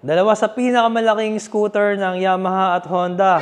Dalawa sa pinakamalaking scooter ng Yamaha at Honda.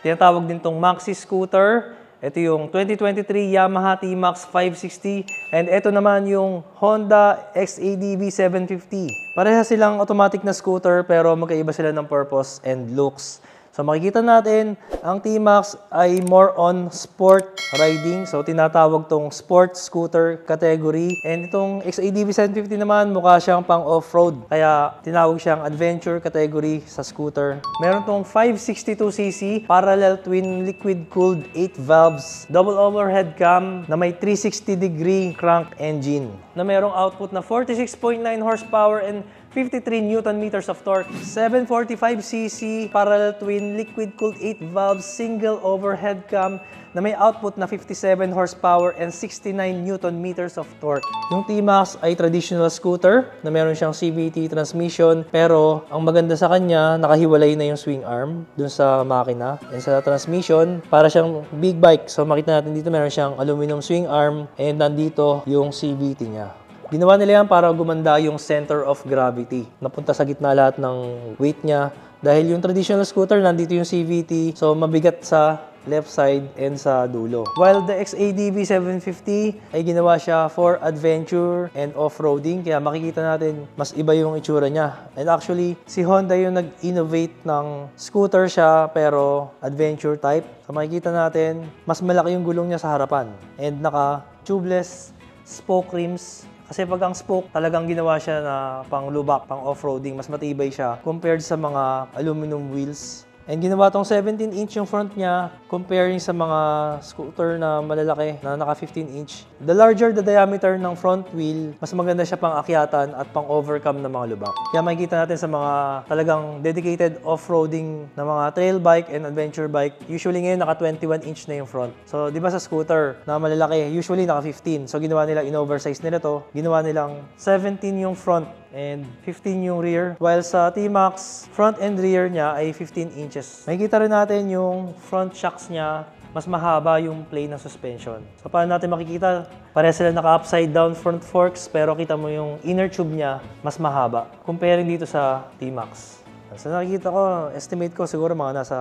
Tinatawag din tong Maxi scooter. Ito yung 2023 Yamaha T-Max 560 and ito naman yung Honda XADV 750. Pareha silang automatic na scooter pero magkaiba sila ng purpose and looks. So makikita natin, ang T-Max ay more on sport riding. So tinatawag tong sport scooter category. And itong XADV 750 naman, mukha siyang pang off-road. Kaya tinawag siyang adventure category sa scooter. Meron tong 562cc parallel twin liquid-cooled 8 valves double overhead cam na may 360-degree crank engine na merong output na 46.9 horsepower and 53 Nm of torque. 745cc parallel twin liquid-cooled 8 valves single overhead cam na may output na 57 horsepower and 69 Nm of torque. Yung T-Max ay traditional scooter na meron siyang CVT transmission pero ang maganda sa kanya, nakahiwalay na yung swing arm dun sa makina. And sa transmission, para siyang big bike. So makita natin dito meron siyang aluminum swing arm and nandito yung CVT niya. Ginawa nila yan para gumanda yung center of gravity. Napunta sa gitna lahat ng weight niya. Dahil yung traditional scooter, nandito yung CVT. So, mabigat sa left side and sa dulo. While the XADV 750 ay ginawa siya for adventure and off-roading. Kaya makikita natin, mas iba yung itsura niya. And actually, si Honda yung nag-innovate ng scooter siya pero adventure type. So, makikita natin, mas malaki yung gulong niya sa harapan. And naka-tubeless spoke rims. Kasi pag ang spoke, talagang ginawa siya na pang lubak, pang off-roading, mas matibay siya compared sa mga aluminum wheels. And ginawa tong 17-inch yung front niya comparing sa mga scooter na malalaki na naka 15-inch. The larger the diameter ng front wheel, mas maganda siya pang akyatan at pang overcome ng mga lubak. Kaya makikita natin sa mga talagang dedicated off-roading na mga trail bike and adventure bike, usually ngayon naka 21-inch na yung front. So, di ba sa scooter na malalaki, usually naka 15. So, ginawa nila, in-oversize nila to. Ginawa nilang 17 yung front and 15 yung rear. While sa T-Max, front and rear niya ay 15 inches. Makikita rin natin yung front shocks niya, mas mahaba yung plane ng suspension. So paano natin makikita? Pareha sila naka-upside down front forks, pero kita mo yung inner tube niya, mas mahaba. Comparing dito sa T-Max. So nakikita ko, estimate ko siguro mga nasa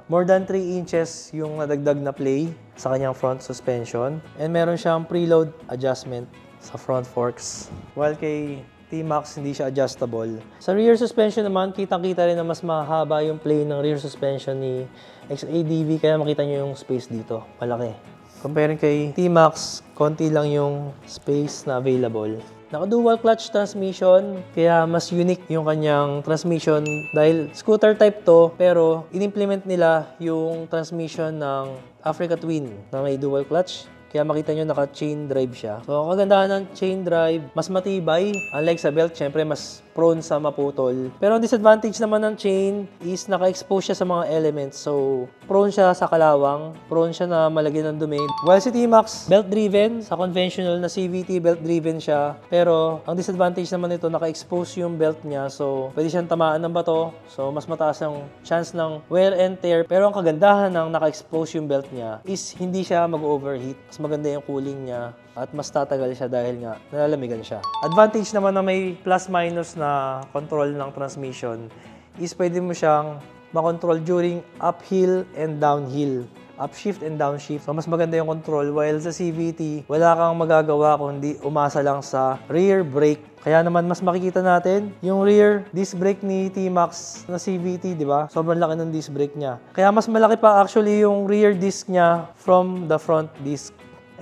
more than 3 inches yung nadagdag na play sa kanyang front suspension. And meron siyang preload adjustment sa front forks. While kay T-Max, hindi siya adjustable. Sa rear suspension naman, kitang-kita rin na mas mahaba yung plane ng rear suspension ni XADV, kaya makita nyo yung space dito, malaki. Comparing kay T-Max, konti lang yung space na available. Naka-dual clutch transmission, kaya mas unique yung kanyang transmission dahil scooter type to, pero in-implement nila yung transmission ng Africa Twin na may dual clutch. Kaya makita nyo naka-chain drive siya. So, ang kagandahan ng chain drive, mas matibay. Unlike sa belt, syempre mas prone sa maputol. Pero ang disadvantage naman ng chain is naka-expose siya sa mga elements. So, prone siya sa kalawang. Prone siya na malagyan ng dumi. While si T-Max, belt-driven. Sa conventional na CVT, belt-driven siya. Pero, ang disadvantage naman nito, naka-expose yung belt niya. So, pwede siyang tamaan ng bato. So, mas mataas ang chance ng wear and tear. Pero, ang kagandahan ng naka-expose yung belt niya is hindi siya mag-overheat. Maganda yung cooling niya at mas tatagal siya dahil nga nalalamigan siya. Advantage naman na may plus-minus na control ng transmission is pwede mo siyang makontrol during uphill and downhill. Upshift and downshift. So, mas maganda yung control. While sa CVT, wala kang magagawa kundi umasa lang sa rear brake. Kaya naman mas makikita natin yung rear disc brake ni T-Max na CVT, di ba? Sobrang laki ng disc brake niya. Kaya mas malaki pa actually yung rear disc niya from the front disc.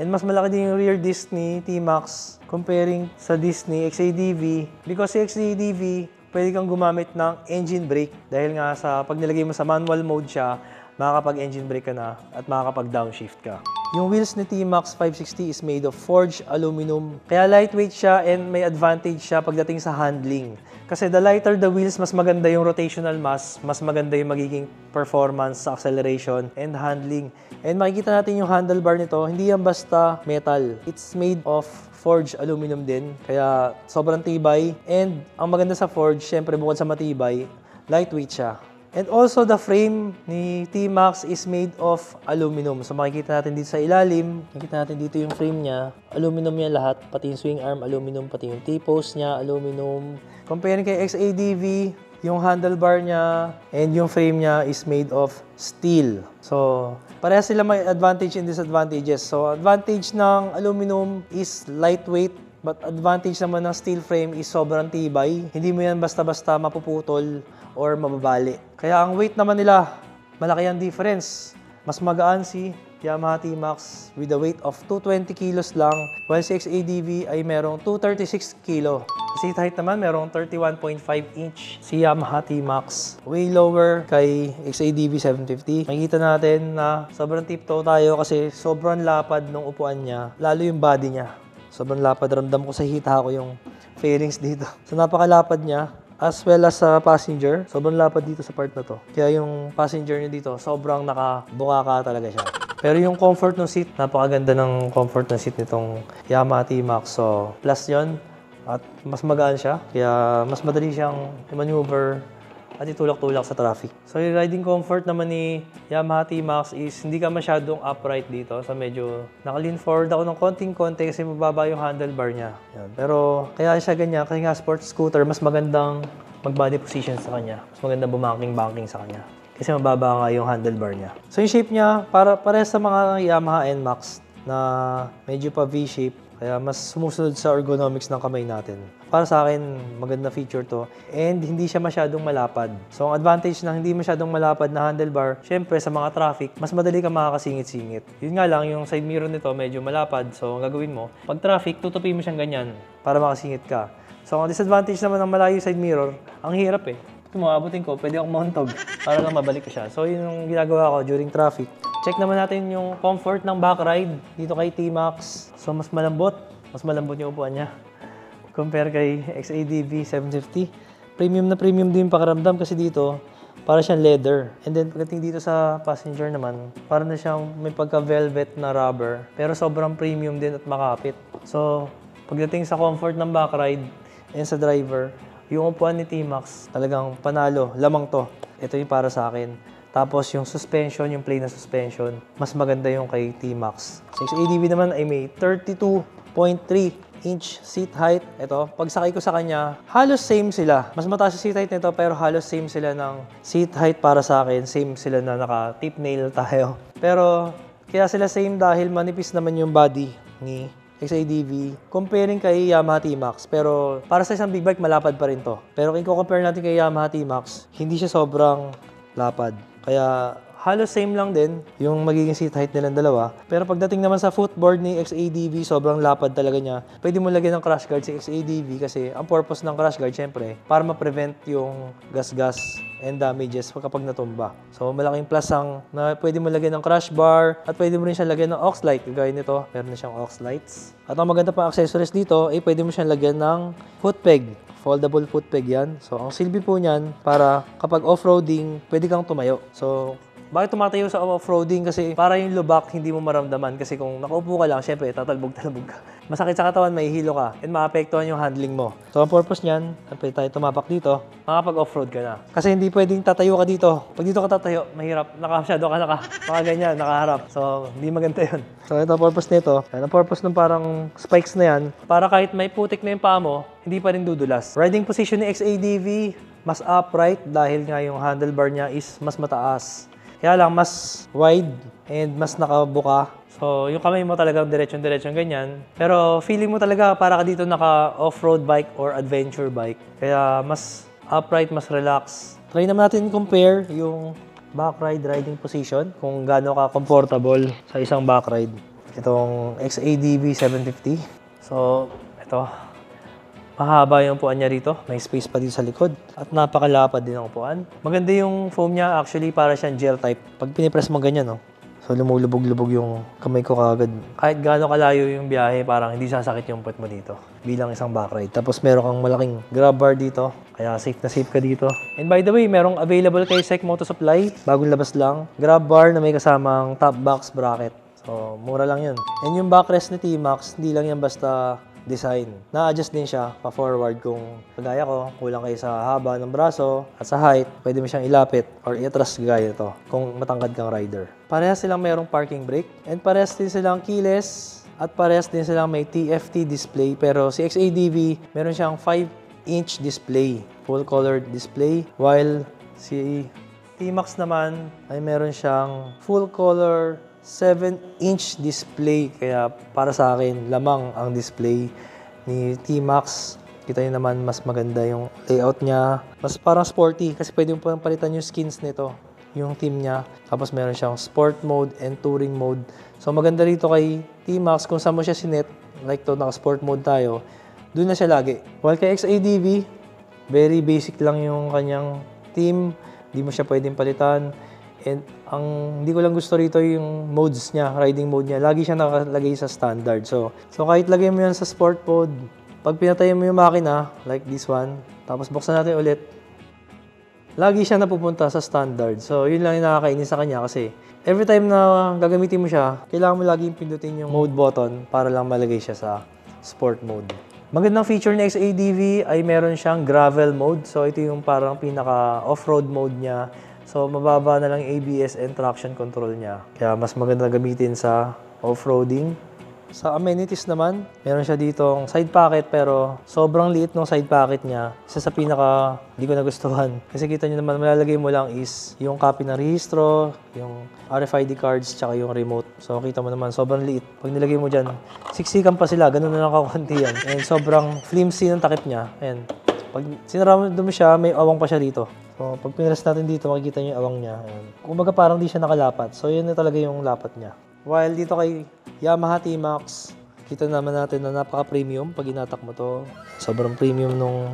And mas malaki din yung rear disc ni T-Max comparing sa disc ni XADV. Because si XADV, pwede kang gumamit ng engine brake. Dahil nga sa pag nilagay mo sa manual mode siya, makakapag-engine brake ka na at makakapag-downshift ka. Yung wheels ni T-Max 560 is made of forged aluminum. Kaya lightweight siya and may advantage siya pagdating sa handling. Kasi the lighter the wheels, mas maganda yung rotational mass, mas maganda yung magiging performance sa acceleration and handling. And makikita natin yung handlebar nito, hindi yan basta metal. It's made of forged aluminum din, kaya sobrang tibay. And ang maganda sa forged, syempre bukod sa matibay, lightweight siya. And also, the frame ni T-Max is made of aluminum. So, makikita natin dito sa ilalim. Makikita natin dito yung frame niya. Aluminum niya lahat. Pati yung swing arm, aluminum. Pati yung T-post niya, aluminum. Comparing kay XADV, Yung handlebar niya and yung frame niya is made of steel. So, parehas sila may advantage and disadvantages. So, advantage ng aluminum is lightweight, but advantage naman ng steel frame is sobrang tibay. Hindi mo yan basta-basta mapuputol or mababali. Kaya ang weight naman nila, malaki ang difference. Mas magaan si Yamaha T-Max with a weight of 220 kilos lang, while si XADV ay merong 236 kilo. Seat height naman merong 31.5 inch si Yamaha T-Max. Way lower kay XADV 750. Makikita natin na sobrang tiptoe tayo kasi sobrang lapad ng upuan niya, lalo yung body niya. Sobrang lapad, ramdam ko sa hita ko yung fairings dito. So napakalapad niya. As well as sa passenger, sobrang lapad dito sa part na to. Kaya yung passenger niya dito, sobrang nakabuka talaga siya. Pero yung comfort ng seat, napakaganda ng comfort ng seat nitong Yamaha T-Max. So, plus yon at mas magaan siya. Kaya mas madali siyang maneuver at itulak-tulak sa traffic. So, yung riding comfort naman ni Yamaha T-Max is hindi ka masyadong upright dito. So, medyo naka-lean forward ako ng konting-konti kasi mababa yung handlebar niya. Yan. Pero, kaya siya ganyan. Kasi nga sports scooter, mas magandang mag-body position sa kanya. Mas magandang bumanking-banking sa kanya. Kasi mababa nga yung handlebar niya. So, yung shape niya, para sa mga Yamaha NMAX na medyo pa V-shape, kaya mas sumusunod sa ergonomics ng kamay natin. Para sa akin, maganda feature to. And hindi siya masyadong malapad. So, ang advantage ng hindi masyadong malapad na handlebar, syempre sa mga traffic, mas madali ka makakasingit-singit. Yun nga lang, yung side mirror nito medyo malapad. So, ang gagawin mo, pag traffic, tutupin mo siyang ganyan para makasingit ka. So, ang disadvantage naman ng malayo side mirror, ang hirap eh. Kung maabutin ko, pwede akong mauntog para lang mabalik ko siya. So, yun yung ginagawa ko during traffic. Check naman natin yung comfort ng back ride dito kay T-Max. So, mas malambot yung upuan niya compare kay XADV 750. Premium na premium din yung pakiramdam kasi dito, para siyang leather. And then, pagdating dito sa passenger naman, para na siyang may pagka-velvet na rubber, pero sobrang premium din at makapit. So, pagdating sa comfort ng back ride and sa driver, yung upuan ni T-Max, talagang panalo, lamang to. Ito yung para sa akin. Tapos yung suspension, yung plain na suspension, mas maganda yung kay T-Max. Sa XADV naman ay may 32.3 inch seat height. Ito, pagsakay ko sa kanya, halos same sila. Mas mataas yung seat height nito, pero halos same sila ng seat height para sa akin. Same sila na naka-tip nail tayo. Pero, kaya sila same dahil manipis naman yung body ni XADV comparing kay Yamaha T-Max. Pero para sa isang big bike, malapad pa rin to. Pero kung compare natin kay Yamaha T-Max, hindi siya sobrang lapad. Kaya halos same lang din yung magiging seat height nilang dalawa. Pero pagdating naman sa footboard ni XADV, sobrang lapad talaga niya. Pwede mo lagyan ng crash guard si XADV kasi ang purpose ng crash guard, syempre, para ma-prevent yung gas-gas and damages kapag natumba. So, malaking plus ang na pwede mo lagyan ng crash bar at pwede mo rin siyang lagyan ng aux light. Gaya nito, meron na siyang aux lights. At ang maganda pa accessories dito, ay pwede mo siyang lagyan ng foot peg. Foldable foot peg yan. So, ang silbi po niyan, para kapag off-roading, pwede kang tumayo. So, bakit tumatayo sa off-roading? Kasi para yung lubak, hindi mo maramdaman. Kasi kung nakaupo ka lang, syempre, tatalbog-talbog ka. Masakit sa katawan, mahihilo ka. And maapektuhan yung handling mo. So, ang purpose niyan, pwede tayo tumapak dito, makapag-offroad ka na. Kasi hindi pwedeng tatayo ka dito. Pag dito ka tatayo, mahirap. Nakasyado ka mga ganyan, nakaharap. So, hindi maganda yun. So, ito ang purpose nito. Ang purpose ng parang spikes na yan, para kahit may putik na yung paa mo, hindi pa rin dudulas. Riding position ni XADV, mas upright dahil nga yung handlebar niya is mas mataas. Kaya lang, mas wide and mas nakabuka. So, yung kamay mo talagang diretsyon-diretsyon ganyan. Pero feeling mo talaga para ka dito naka-off-road bike or adventure bike. Kaya mas upright, mas relax. Try naman natin compare yung back ride riding position kung gaano ka comfortable sa isang back ride. Itong XADV 750. So, ito. Mahaba yung upuan niya rito. May space pa dito sa likod. At napakalapad din ang upuan. Maganda yung foam niya. Actually, para siyang gel type. Pag pinipress mo ganyan, no? So, lumulubog-lubog yung kamay ko kagad. Kahit gaano kalayo yung biyahe, parang hindi sasakit yung puwet mo dito. Bilang isang back ride. Tapos, meron kang malaking grab bar dito. Kaya safe na safe ka dito. And by the way, merong available kay SEC Moto Supply. Bagong labas lang. Grab bar na may kasamang top box bracket. So, mura lang yun. And yung backrest ni T-Max, hindi lang yan basta design. Na-adjust din siya pa-forward kung kagaya ko, kulang kayo sa haba ng braso at sa height, pwede mo siyang ilapit or i-atras gaya ito kung matangkad kang rider. Parehas silang mayroong parking brake and parehas din silang keyless at parehas din silang may TFT display pero si XADV meron siyang 5-inch display. full colored display. While si T-Max naman ay meron siyang full color 7-inch display. Kaya para sa akin, lamang ang display ni T-Max. Kita nyo naman, mas maganda yung layout niya. Mas parang sporty kasi pwede mo pang palitan yung skins nito, yung team niya. Tapos meron siyang sport mode and touring mode. So maganda rito kay T-Max kung saan mo siya sinet. Like to, naka-sport mode tayo. Doon na siya lagi. While kay XADV, very basic lang yung kanyang team. Hindi mo siya pwedeng palitan. And ang hindi ko lang gusto rito yung modes niya, riding mode niya. Lagi siya nakalagay sa standard. So kahit lagay mo yan sa sport mode, pag pinatayin mo yung makina, like this one, tapos buksan natin ulit, lagi siya napupunta sa standard. So yun lang yung nakakainis sa kanya kasi every time na gagamitin mo siya, kailangan mo laging pindutin yung mode button para lang malagay siya sa sport mode. Magandang feature ni XADV ay meron siyang gravel mode. So ito yung parang pinaka off-road mode niya. So mababa na lang ABS and traction control niya. Kaya mas maganda gamitin sa off-roading. Sa amenities naman, meron siya ditong side pocket pero sobrang liit ng side pocket niya. Isa sa pinaka hindi ko nagustuhan. Kasi kita nyo naman, malalagay mo lang is yung copy ng rehistro, yung RFID cards, tsaka yung remote. So kita mo naman, sobrang liit. Pag nilagay mo dyan, siksikan pa sila, ganun na lang kakunti yan. And sobrang flimsy ng takip niya. And pag sinara mo siya, may awang pa siya dito. So pag pinaras natin dito, makikita nyo yung awang niya. Ayan. Kumbaga parang di siya nakalapat. So yun na talaga yung lapat niya. While dito kay Yamaha T-Max, kita naman natin na napaka-premium pag inatak mo to. Sobrang premium nung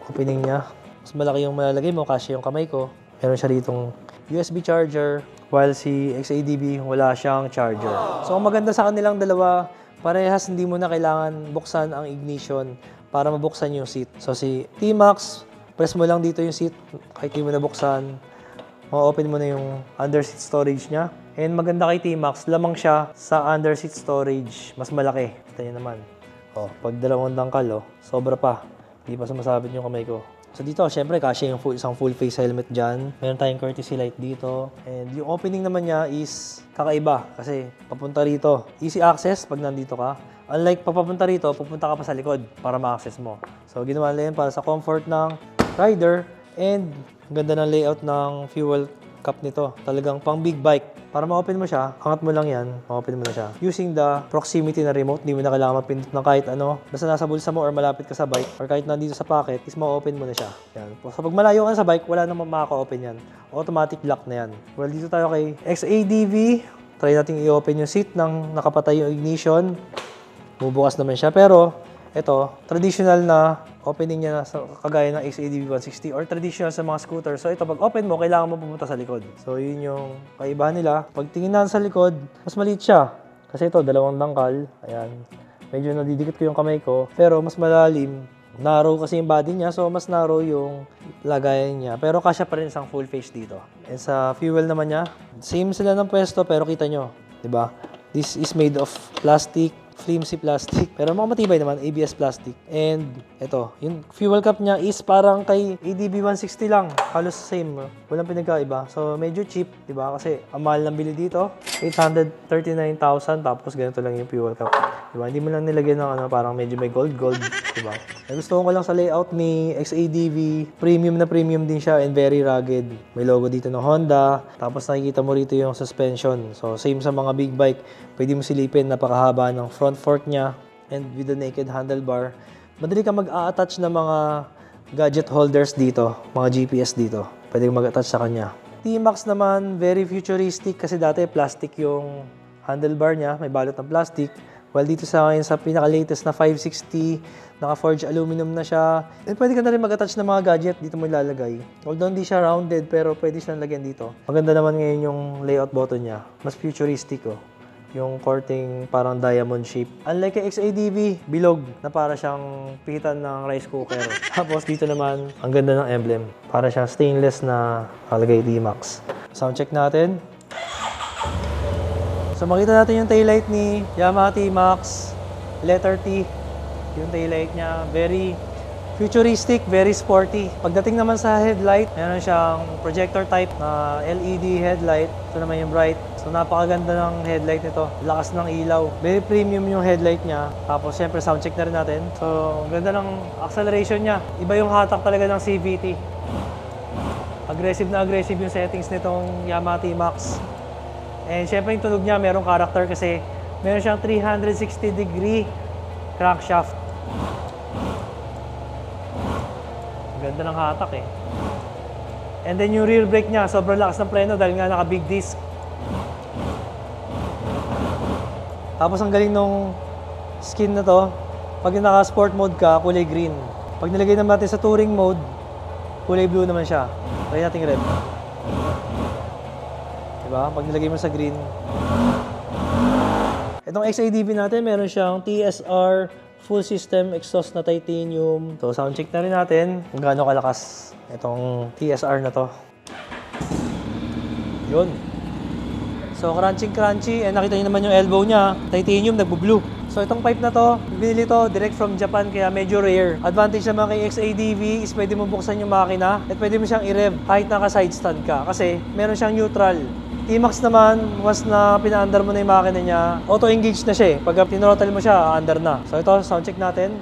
opening niya. Mas malaki yung malalagay mo kasi yung kamay ko. Meron siya ditong USB charger, while si XADV wala siyang charger. So ang maganda sa kanilang dalawa, parehas hindi mo na kailangan buksan ang ignition para mabuksan yung seat. So si T-Max, press mo lang dito yung seat, kahit hindi mo na buksan, ma-open mo na yung under seat storage niya. And maganda kay T-Max, lamang siya sa under seat storage. Mas malaki. Kita nyo naman. Pag dalawang dangkal, sobra pa. Hindi pa sumasabit yung kamay ko. So dito, syempre, kasya yung isang full face helmet dyan. Meron tayong courtesy light dito. And yung opening naman niya is kakaiba. Kasi papunta rito. Easy access pag nandito ka. Unlike papunta rito, pupunta ka pa sa likod para ma-access mo. So ginawa nila yun para sa comfort ng rider. And ganda ng layout ng fuel cap nito. Talagang pang big bike. Para ma-open mo siya, angat mo lang yan, ma-open mo na siya. Using the proximity na remote, hindi mo na kailangan mapindot ng kahit ano. Basta nasa bulsa mo or malapit ka sa bike, or kahit nandito sa pocket, is ma-open mo na siya. Yan. So pag malayo ka sa bike, wala namang makaka-open yan. Automatic lock na yan. Well, dito tayo kay XADV. Try natin i-open yung seat ng nakapatay yung ignition. Bubukas naman siya. Pero, ito, traditional na opening niya na kagaya ng XADV 160 or traditional sa mga scooter. So ito, pag open mo, kailangan mo pumunta sa likod. So yun yung kaibahan nila. Pag tingin natin sa likod, mas maliit siya. Kasi ito, dalawang dangkal. Ayan. Medyo nadidikit ko yung kamay ko. Pero mas malalim. Narrow kasi yung body niya. So mas narrow yung lagayan niya. Pero kasya pa rin isang full face dito. And sa fuel naman niya, same sila ng pwesto pero kita nyo. Diba? This is made of plastic. Flimsy plastic. Pero mga matibay naman, ABS plastic. And ito, yung fuel cap niya is parang kay ADV 160 lang. Halos same. Walang pinagkaiba. So, medyo cheap, di ba? Kasi ang mahal ng bili dito, 839,000 tapos ganito lang yung fuel cap. Di ba? Hindi mo lang nilagyan ng parang medyo may gold, di ba? Nagustuhan ko lang sa layout ni XADV. Premium na premium din siya and very rugged. May logo dito ng Honda. Tapos nakikita mo rito yung suspension. So, same sa mga big bike. Pwede mo silipin, napakahaba ng front fork niya and with the naked handlebar. Madali ka mag-a-attach ng mga gadget holders dito, mga GPS dito. Pwede mag-attach sa kanya. T-Max naman, very futuristic kasi dati plastic yung handlebar niya, may balot ng plastic. While dito sa akin, sa pinaka-latest na 560, naka-forged aluminum na siya. And pwede ka na rin mag-attach ng mga gadget, dito mo ilalagay. Although hindi siya rounded, pero pwede siyang lagyan dito. Maganda naman ngayon yung layout button niya. Mas futuristic, yung coating parang diamond shape. Unlike kay XADV, bilog na para siyang pitan ng rice cooker. Tapos dito naman, ang ganda ng emblem. Para siyang stainless na kalagay T-Max. Sound check natin. So makita natin yung taillight ni Yamaha T-Max. Letter T. Yung taillight niya, very Futuristic, very sporty. Pagdating naman sa headlight, meron siyang projector type na LED headlight. Ito naman yung bright. So napakaganda ng headlight nito. Lakas ng ilaw. Very premium yung headlight niya. Tapos syempre sound check na rin natin. So ganda ng acceleration niya. Iba yung hatak talaga ng CVT. Aggressive na aggressive yung settings nitong Yamaha T-Max. And syempre yung tunog niya merong character kasi meron siyang 360-degree crankshaft. Ganda ng hatak eh. And then yung rear brake niya, sobrang lakas ng preno dahil nga naka big disc. Tapos ang galing nung skin na to, pag naka sport mode ka, kulay green. Pag nilagay naman natin sa touring mode, kulay blue naman siya. Try natin red. Diba? Pag nilagay mo sa green. Itong XADV natin, meron siyang TSR full system exhaust na titanium. So, sound check na rin natin kung gaano kalakas itong TSR na to. Yun. So, crunchy. And nakita nyo naman yung elbow niya. Titanium, nagbo-blue. So, itong pipe na to, binili to direct from Japan kaya medyo rare. Advantage naman kay XADV is pwede mo buksan yung makina at pwede mo siyang i-rev kahit naka-side stand ka. Kasi meron siyang neutral. T-Max naman, once na pina-under mo na yung makina niya, auto-engage na siya eh. Pag tinrottle mo siya, under na. So ito, sound check natin.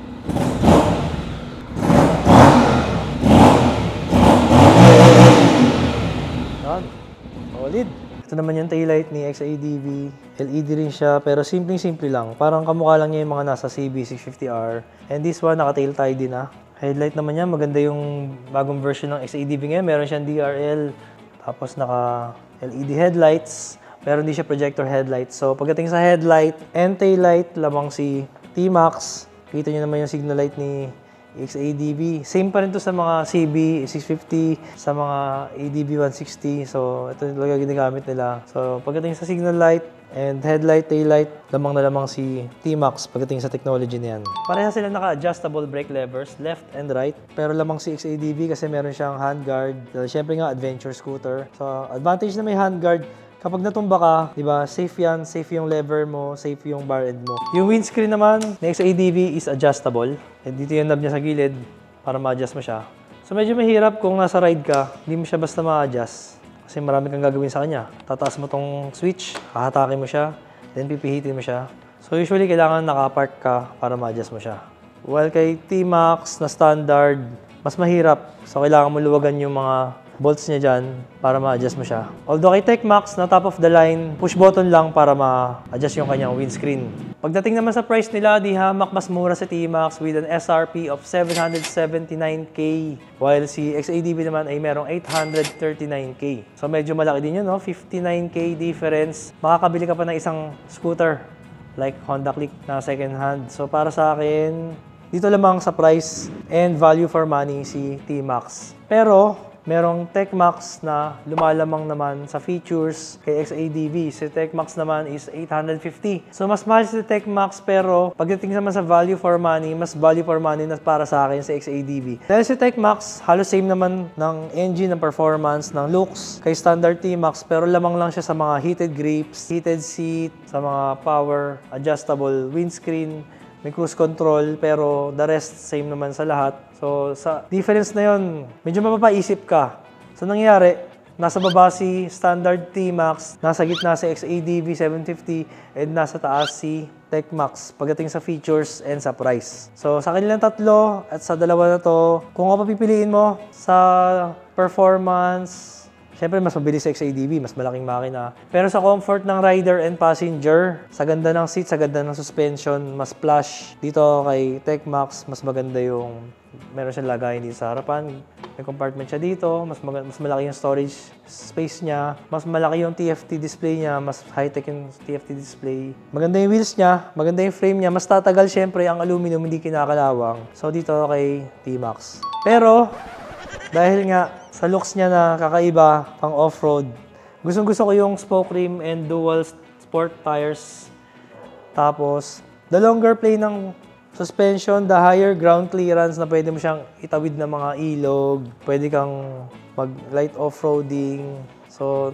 Yan. Solid. Ito naman yung taillight ni XADV. LED rin siya, pero simpleng-simple lang. Parang kamukha lang niya yung mga nasa CB650R. And this one, naka-tail tie din ah. Headlight naman niya, maganda yung bagong version ng XADV ngayon. Meron siyang DRL, tapos naka LED headlights, pero hindi siya projector headlight. So pagdating sa headlight and taillight, lamang si T-Max. Kita nyo naman yung signal light ni XADV. Same pa rin to sa mga CB650, sa mga ADV 160. So ito yung talaga ginagamit nila. So pagdating sa signal light and headlight, taillight, lamang na lamang si T-Max pagdating sa technology na yan. Pareha sila naka-adjustable brake levers, left and right. Pero lamang si XADV kasi meron siyang handguard. Siyempre nga, adventure scooter. So advantage na may handguard, kapag natumba ka, di ba, safe yan, safe yung lever mo, safe yung bar end mo. Yung windscreen naman ng XADV is adjustable. And dito yung knob niya sa gilid para ma-adjust mo siya. So medyo mahirap kung nasa ride ka, hindi mo siya basta ma-adjust. Kasi marami kang gagawin sa kanya. Tataas mo tong switch, hahatakin mo siya, then pipihitin mo siya. So usually kailangan nakapark ka para ma-adjust mo siya. While kay T-Max na standard, mas mahirap. So kailangan mo luwagan yung mga bolts niya dyan para ma-adjust mo siya. Although kay Tecmax, na top of the line, push button lang para ma-adjust yung kanyang windscreen. Pagdating naman sa price nila, di hamak mas mura sa T-Max with an SRP of 779K, while si XADV naman ay merong 839K. So medyo malaki din yun, no? 59K difference. Makakabili ka pa ng isang scooter like Honda Click na second hand. So para sa akin, dito lamang sa price and value for money si T-Max. Pero merong Tecmax na lumalamang naman sa features kay XADV. Si Tecmax naman is 850. So mas mahal si Tecmax, pero pagdating naman sa value for money, mas value for money na para sa akin si XADV. Dahil si Tecmax, halos same naman ng engine, ng performance, ng looks kay standard T-Max, pero lamang lang siya sa mga heated grips, heated seat, sa mga power, adjustable windscreen, may cruise control, pero the rest same naman sa lahat. So, sa difference na yon, medyo mapapaisip ka. So, nangyari, nasa baba si standard T-Max, nasa gitna si XADV 750, and nasa taas si Tecmax pagdating sa features and sa price. So, sa kanilang tatlo at sa dalawa na to, kung ano papipiliin mo sa performance, siyempre, mas mabilis sa XADV, mas malaking makina. Pero sa comfort ng rider and passenger, sa ganda ng seat, sa ganda ng suspension, mas plush. Dito kay Tecmax, mas maganda yung meron siyang lagayan dito sa harapan. May compartment siya dito, mas malaki yung storage space niya. Mas malaki yung TFT display niya, mas high-tech yung TFT display. Maganda yung wheels niya, maganda yung frame niya. Mas tatagal siyempre ang aluminum, hindi kinakalawang. So dito kay T-Max. Pero, dahil nga sa looks niya na kakaiba, pang off-road, gustong-gusto ko yung spoke rim and dual sport tires. Tapos, the longer play ng suspension, the higher ground clearance na pwede mo siyang itawid ng mga ilog. Pwede kang mag-light off-roading. So,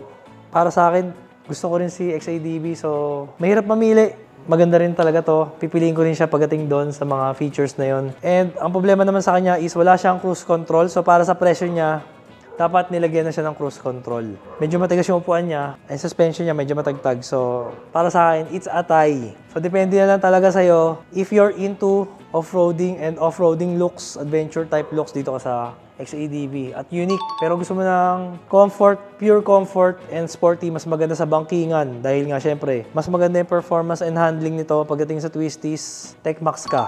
para sa akin, gusto ko rin si XADV. So, mahirap mamili. maganda rin talaga to. Pipiliin ko rin siya pagdating doon sa mga features na yon. And ang problema naman sa kanya is wala siyang cruise control. So para sa presyo niya, dapat nilagyan na siya ng cruise control. Medyo matigas yung upuan niya, and suspension niya medyo matagtag. So, para sa akin, it's a tie. So, depende na lang talaga sa'yo. If you're into off-roading and off-roading looks, adventure type looks, dito ka sa XADV. At unique, pero gusto mo ng comfort, pure comfort, and sporty, mas maganda sa bangkingan. Dahil nga, syempre, mas maganda yung performance and handling nito pagdating sa twisties, Tech Max ka.